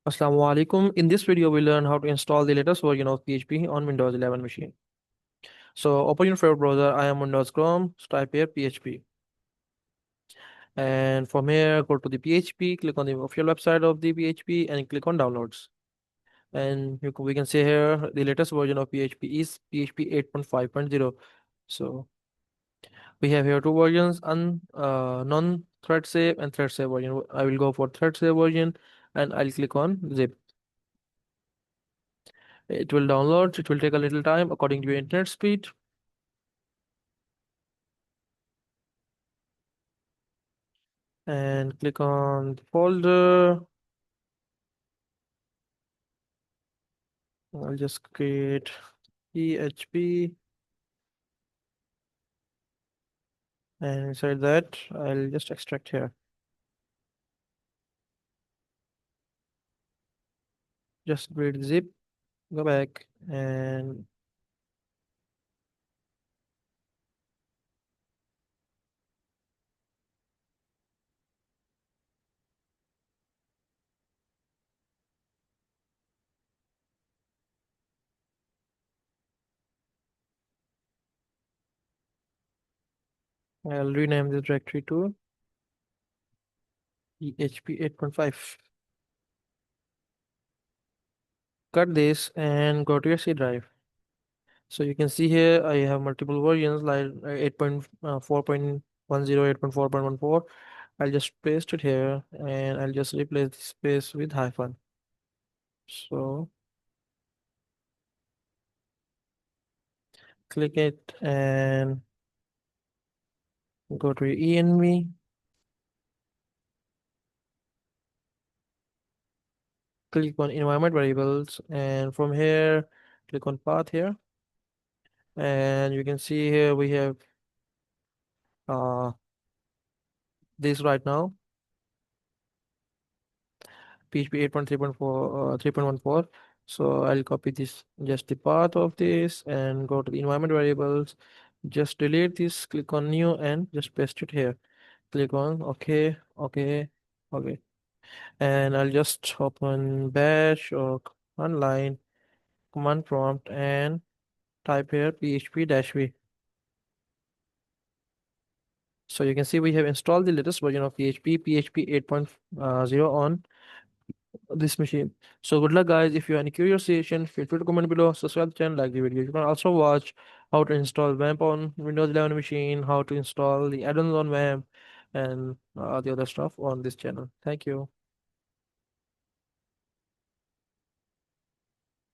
Assalamu alaikum. In this video, we learn how to install the latest version of PHP on Windows 11 machine. So open your favorite browser. I am Windows Chrome. So type here PHP. And from here, go to the PHP, click on the official website of the PHP and click on downloads. And we can see here the latest version of PHP is PHP 8.5.0. So we have here two versions, non-thread safe and thread safe version. I will go for thread safe version and I'll click on zip. It will download. It will take a little time according to your internet speed. And click on the folder. I'll just create PHP, and inside that I'll just extract here. Just read zip, go back, and I'll rename this directory to PHP 8.5. Cut this and go to your C drive. So you can see here I have multiple versions like 8.4.10, 8.4.14. I'll just paste it here and I'll just replace the space with hyphen. So click it and go to your env, click on environment variables, and from here click on path here, and you can see here we have uh this right now PHP 8.3.4 3.14. So I'll copy this, just the path of this, and go to the environment variables, just delete this, click on new and just paste it here, click on okay, okay, okay, and I'll just open bash or command line, command prompt, and type here php-v. So you can see we have installed the latest version of PHP 8.0 on this machine. So good luck guys. If you have any curious suggestion, feel free to comment below, subscribe to the channel, like the video. You can also watch how to install WAMP on Windows 11 machine, how to install the add-ons on WAMP, and the other stuff on this channel. Thank you.